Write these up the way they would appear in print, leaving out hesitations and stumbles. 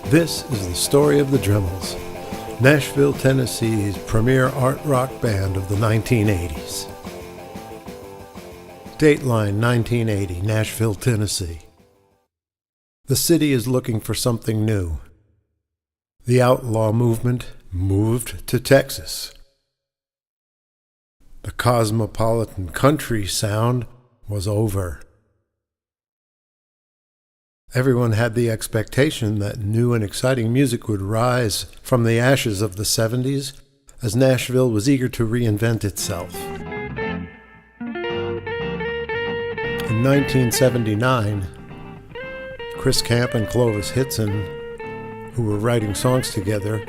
This is the Story of the Drmls, Nashville, Tennessee's premier art rock band of the 1980s. Dateline 1980, Nashville, Tennessee. The city is looking for something new. The outlaw movement moved to Texas. The cosmopolitan country sound was over. Everyone had the expectation that new and exciting music would rise from the ashes of the 70s as Nashville was eager to reinvent itself. In 1979, Chris Camp and Clovis Hitson, who were writing songs together,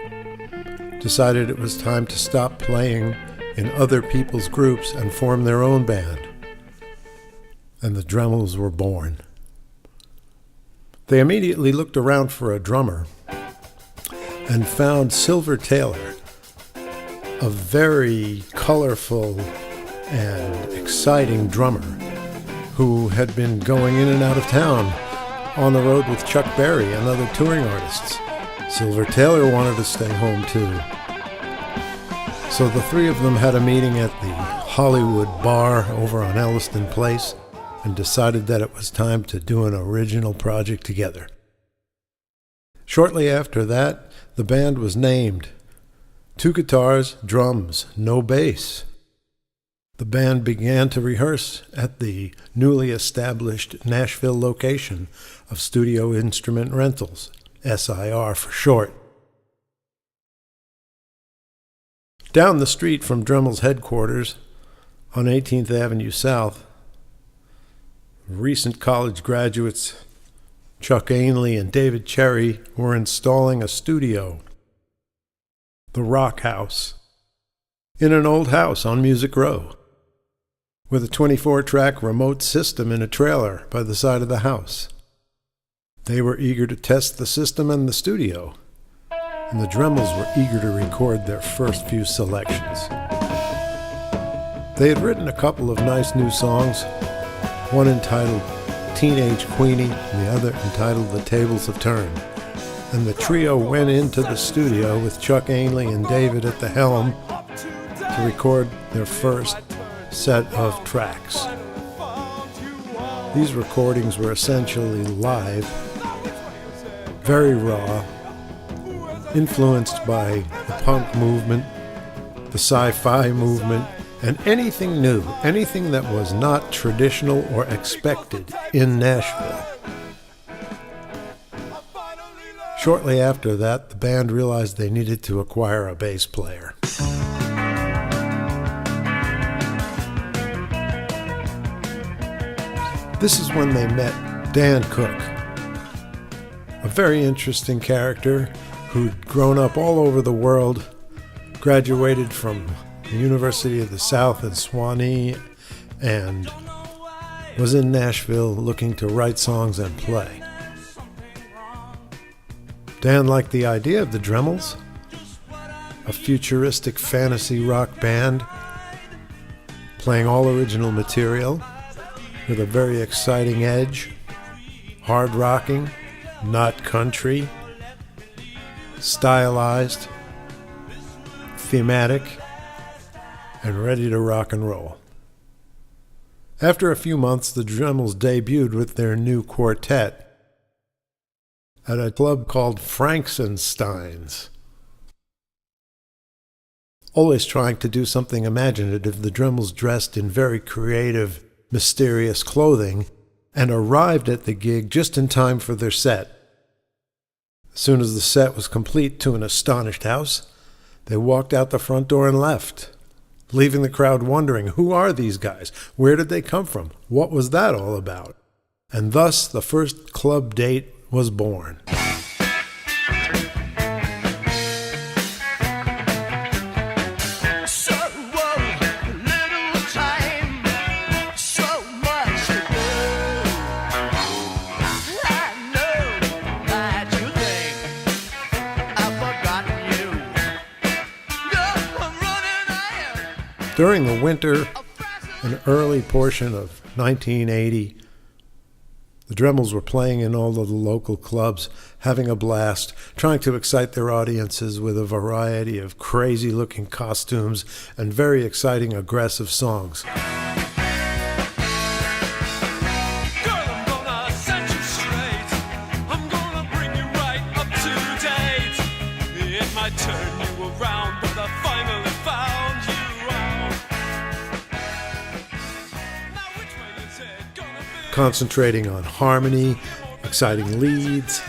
decided it was time to stop playing in other people's groups and form their own band. And the Drmls were born. They immediately looked around for a drummer and found Silver Taylor, a very colorful and exciting drummer who had been going in and out of town on the road with Chuck Berry and other touring artists. Silver Taylor wanted to stay home too. So the three of them had a meeting at the Hollywood Bar over on Elliston Place and decided that it was time to do an original project together. Shortly after that, the band was named. 2 guitars, drums, no bass. The band began to rehearse at the newly established Nashville location of Studio Instrument Rentals, SIR for short. Down the street from Drmls headquarters, on 18th Avenue South, recent college graduates Chuck Ainley and David Cherry were installing a studio, the Rock House, in an old house on Music Row, with a 24-track remote system in a trailer by the side of the house. They were eager to test the system and the studio, and the Drmls were eager to record their first few selections. They had written a couple of nice new songs, one entitled Teenage Queenie and the other entitled The Tables Have Turned, and the trio went into the studio with Chuck Ainley and David at the helm to record their first set of tracks. These recordings were essentially live, very raw, influenced by the punk movement, the sci-fi movement, and anything new, anything that was not traditional or expected in Nashville. Shortly after that, the band realized they needed to acquire a bass player. This is when they met Dan Cook, a very interesting character who'd grown up all over the world, graduated from the University of the South in Swanee, and was in Nashville looking to write songs and play. Dan liked the idea of the Drmls, a futuristic fantasy rock band playing all original material with a very exciting edge, hard rocking, not country, stylized, thematic, and ready to rock and roll. After a few months, the Drmls debuted with their new quartet at a club called Frankenstein's. Always trying to do something imaginative, the Drmls dressed in very creative, mysterious clothing and arrived at the gig just in time for their set. As soon as the set was complete, to an astonished house, they walked out the front door and left, leaving the crowd wondering, who are these guys? Where did they come from? What was that all about? And thus the first club date was born. During the winter and early portion of 1980, The Dremls were playing in all of the local clubs, having a blast, trying to excite their audiences with a variety of crazy-looking costumes and very exciting, aggressive songs. Concentrating on harmony, exciting leads,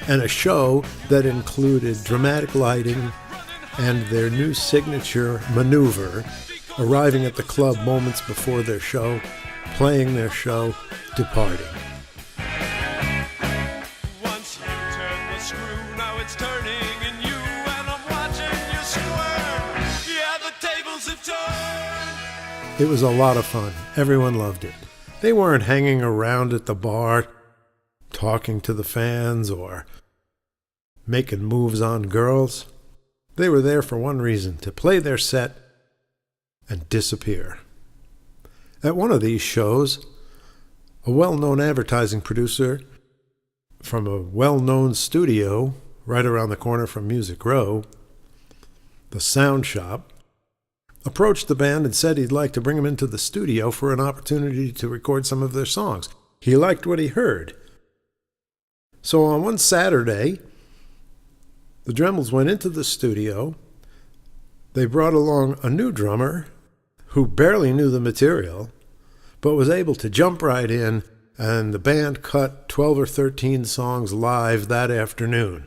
and a show that included dramatic lighting and their new signature maneuver, arriving at the club moments before their show, playing their show, departing. Once you turn the screw, now it's turning in you, and I'm watching you squirm. Yeah, the tables have turned. It was a lot of fun. Everyone loved it. They weren't hanging around at the bar, talking to the fans or making moves on girls. They were there for one reason, to play their set and disappear. At one of these shows, a well-known advertising producer from a well-known studio right around the corner from Music Row, the Sound Shop, approached the band and said he'd like to bring them into the studio for an opportunity to record some of their songs. He liked what he heard. So on one Saturday, the Drmls went into the studio. They brought along a new drummer who barely knew the material, but was able to jump right in, and the band cut 12 or 13 songs live that afternoon.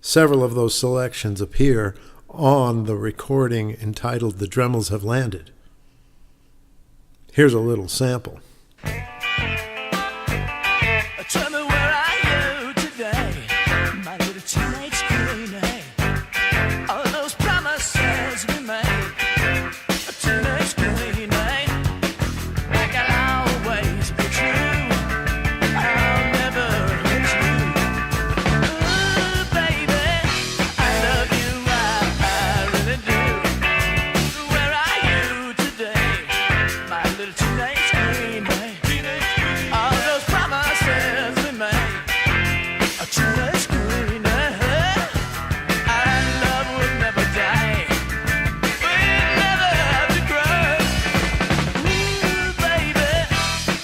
Several of those selections appear on the recording entitled "The Drmls Have Landed." Here's a little sample. Tell me, where are you today, my little teenage queenie? All those promises we made, a teenage queenie. Like I'll always be true, I'll never let you. Ooh, baby, I love you, I really do. Where are you today, my little teenage queenie? All those promises we made, a teenage queenie. Our love will never die, we'll never have to grow. Ooh, baby,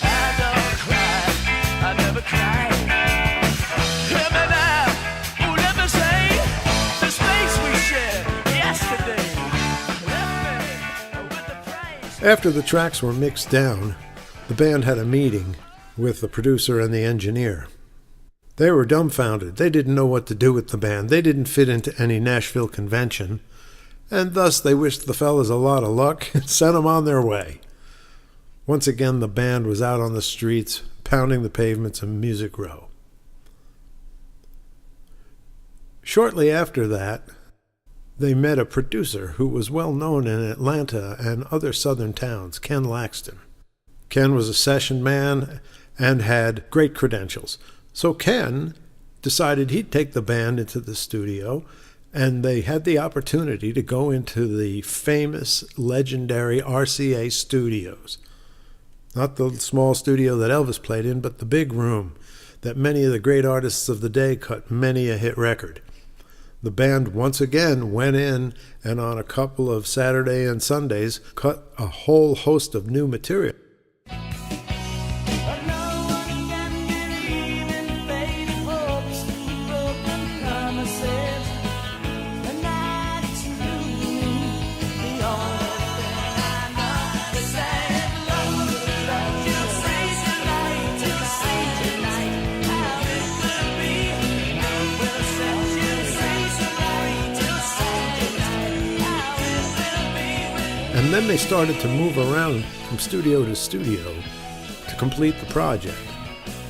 I don't cry, I never cry. Hear me now, ooh, let me say, the space we shared yesterday left me with the price. After the tracks were mixed down, the band had a meeting with the producer and the engineer. They were dumbfounded. They didn't know what to do with the band. They didn't fit into any Nashville convention, and thus they wished the fellas a lot of luck and sent them on their way. Once again, the band was out on the streets, pounding the pavements of Music Row. Shortly after that, they met a producer who was well known in Atlanta and other southern towns, Ken Laxton. Ken was a session man and had great credentials. So Ken decided he'd take the band into the studio, and they had the opportunity to go into the famous, legendary RCA studios. Not the small studio that Elvis played in, but the big room that many of the great artists of the day cut many a hit record. The band once again went in and on a couple of Saturday and Sundays cut a whole host of new material. But no one can believe in faded hopes, broken promises. The night's through, the only thing I know is that love you freeze tonight, to see tonight how it could be. We'll set you free tonight, to see tonight how it will be. And then they started to move around from studio to studio to complete the project.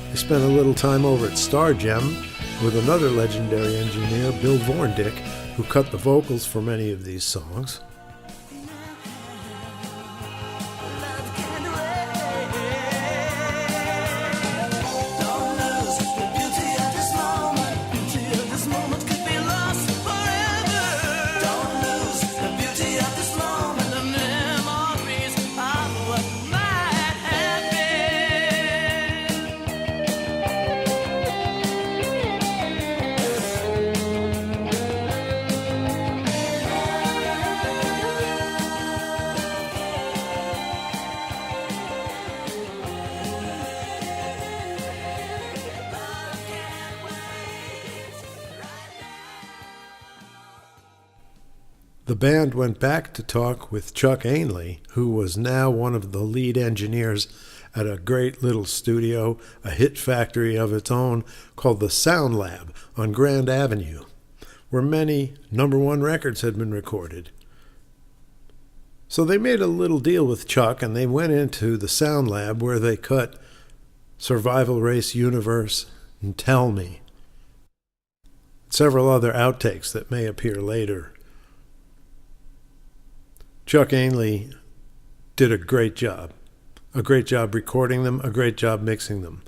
They spent a little time over at Star Gem with another legendary engineer, Bill Vorndick, who cut the vocals for many of these songs. The band went back to talk with Chuck Ainley, who was now one of the lead engineers at a great little studio, a hit factory of its own, called the Sound Lab on Grand Avenue, where many #1 records had been recorded. So they made a little deal with Chuck, and they went into the Sound Lab where they cut Survival Race Universe and Tell Me, several other outtakes that may appear later. Chuck Ainley did a great job recording them, a great job mixing them.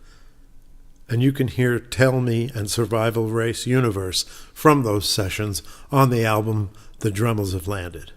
And you can hear Tell Me and Survival Race Universe from those sessions on the album The Drmls Have Landed.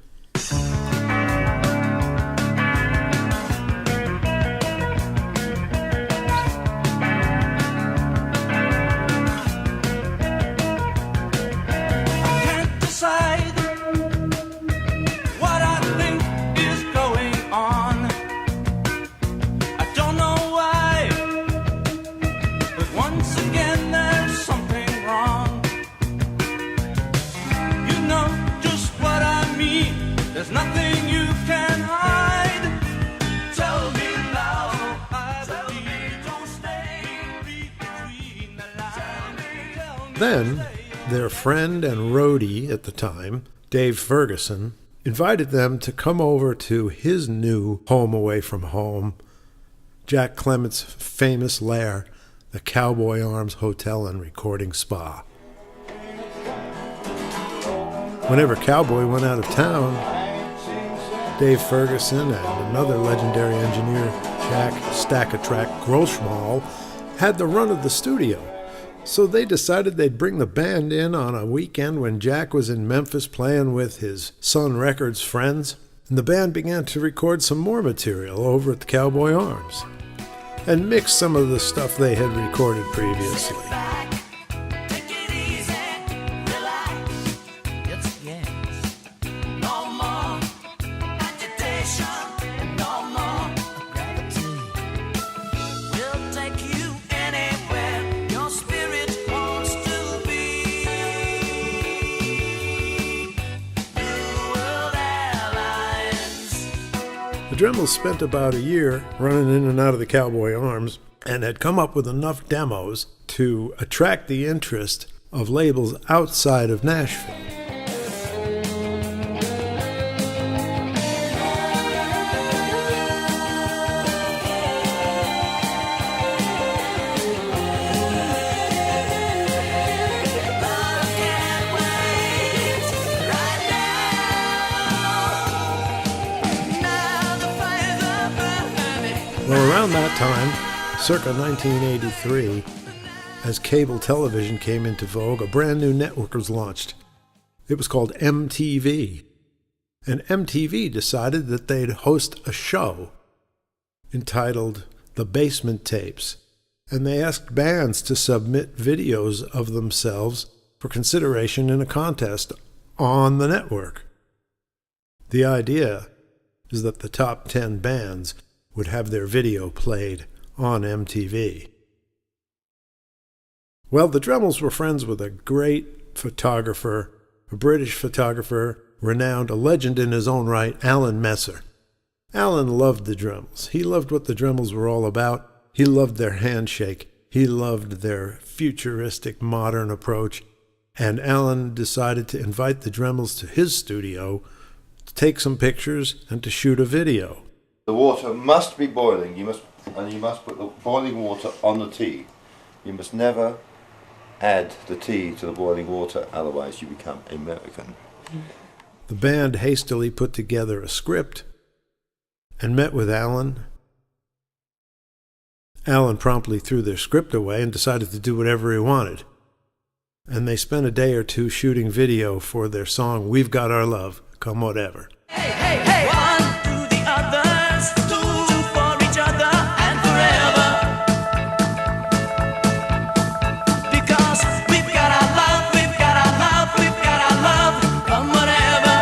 Then, their friend and roadie at the time, Dave Ferguson, invited them to come over to his new home away from home, Jack Clement's famous lair, the Cowboy Arms Hotel and Recording Spa. Whenever Cowboy went out of town, Dave Ferguson and another legendary engineer, Jack Stack-a-Track Groschmal, had the run of the studio. So they decided they'd bring the band in on a weekend when Jack was in Memphis playing with his Sun Records friends, and the band began to record some more material over at the Cowboy Arms and mix some of the stuff they had recorded previously. The Drmls spent about a year running in and out of the Cowboy Arms and had come up with enough demos to attract the interest of labels outside of Nashville. Well, around that time, circa 1983, as cable television came into vogue, a brand new network was launched. It was called MTV. And MTV decided that they'd host a show entitled The Basement Tapes. And they asked bands to submit videos of themselves for consideration in a contest on the network. The idea is that the top 10 bands would have their video played on MTV. Well, the Drmls were friends with a great photographer, a British photographer, renowned, a legend in his own right, Alan Messer. Alan loved the Drmls. He loved what the Drmls were all about. He loved their handshake. He loved their futuristic, modern approach. And Alan decided to invite the Drmls to his studio to take some pictures and to shoot a video. The water must be boiling. You must put the boiling water on the tea. You must never add the tea to the boiling water, otherwise you become American. The band hastily put together a script and met with Alan. Alan promptly threw their script away and decided to do whatever he wanted. And they spent a day or two shooting video for their song, We've Got Our Love, Come Whatever. Hey, hey, hey! One to the others, two for each other and forever. Because we've got our love, we've got our love, we've got our love, come whatever.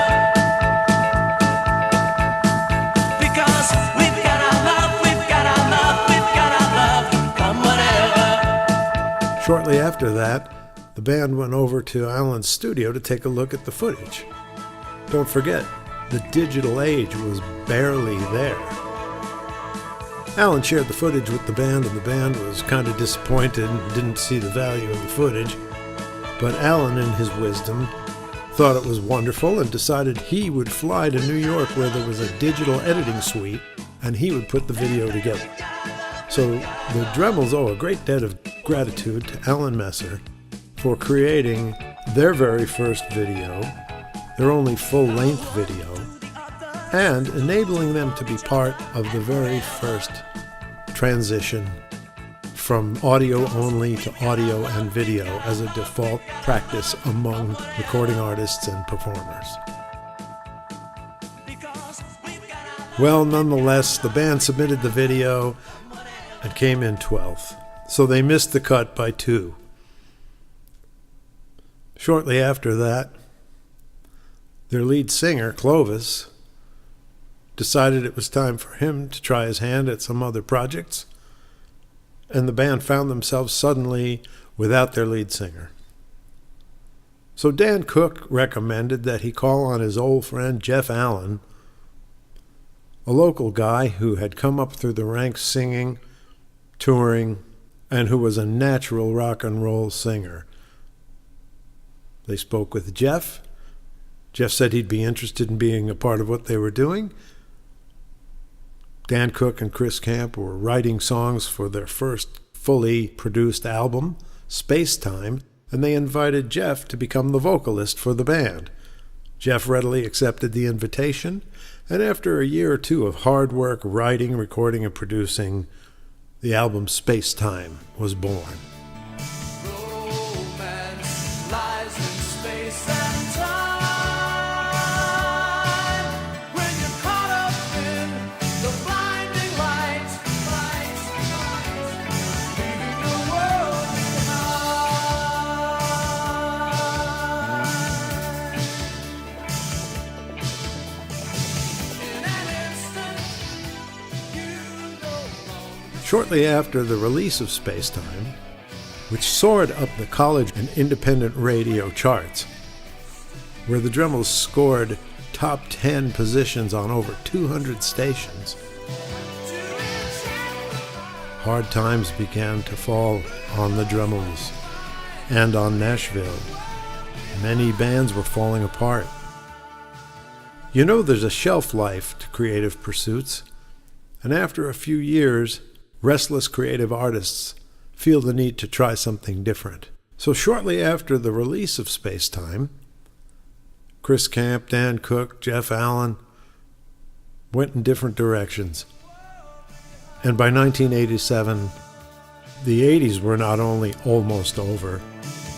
Because we've got our love, we've got our love, we've got our love, come whatever. Shortly after that, the band went over to Alan's studio to take a look at the footage. Don't forget, the digital age was barely there. Alan shared the footage with the band, and the band was kind of disappointed and didn't see the value of the footage. But Alan, in his wisdom, thought it was wonderful and decided he would fly to New York where there was a digital editing suite, and he would put the video together. So the Drmls owe a great debt of gratitude to Alan Messer for creating their very first video, their only full-length video, and enabling them to be part of the very first transition from audio only to audio and video as a default practice among recording artists and performers. Well, nonetheless, the band submitted the video and came in 12th, so they missed the cut by 2. Shortly after that, their lead singer, Clovis, decided it was time for him to try his hand at some other projects, and the band found themselves suddenly without their lead singer. So Dan Cook recommended that he call on his old friend Jeff Allen, a local guy who had come up through the ranks singing, touring, and who was a natural rock and roll singer. They spoke with Jeff. Jeff said he'd be interested in being a part of what they were doing. Dan Cook and Chris Camp were writing songs for their first fully produced album, Space Time, and they invited Jeff to become the vocalist for the band. Jeff readily accepted the invitation, and after a year or two of hard work writing, recording, and producing, the album Space Time was born. Romance lies in space and time. When you're caught up in the blinding light, leaving the world behind. In an instant, you know. Shortly after the release of Space Time, which soared up the college and independent radio charts, where the Drmls scored top 10 positions on over 200 stations, hard times began to fall on the Drmls and on Nashville. Many bands were falling apart. You know, there's a shelf life to creative pursuits, and after a few years, restless creative artists feel the need to try something different. So shortly after the release of Space Time, Chris Camp, Dan Cook, Jeff Allen went in different directions. And by 1987, the 80s were not only almost over,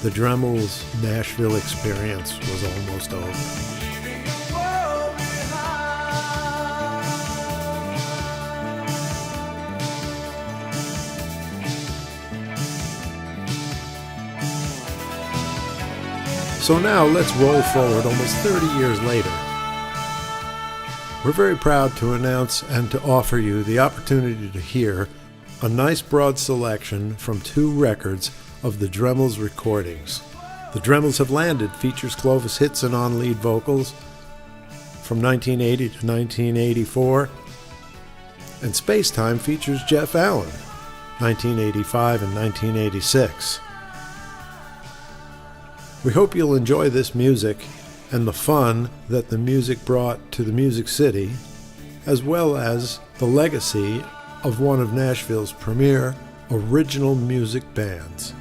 the Drmls' Nashville experience was almost over. So now let's roll forward almost 30 years later. We're very proud to announce and to offer you the opportunity to hear a nice broad selection from 2 records of the Drmls recordings. The Drmls Have Landed features Clovis Hitson on lead vocals from 1980 to 1984, and Space Time features Jeff Allen, 1985 and 1986. We hope you'll enjoy this music and the fun that the music brought to the Music City, as well as the legacy of one of Nashville's premier original music bands.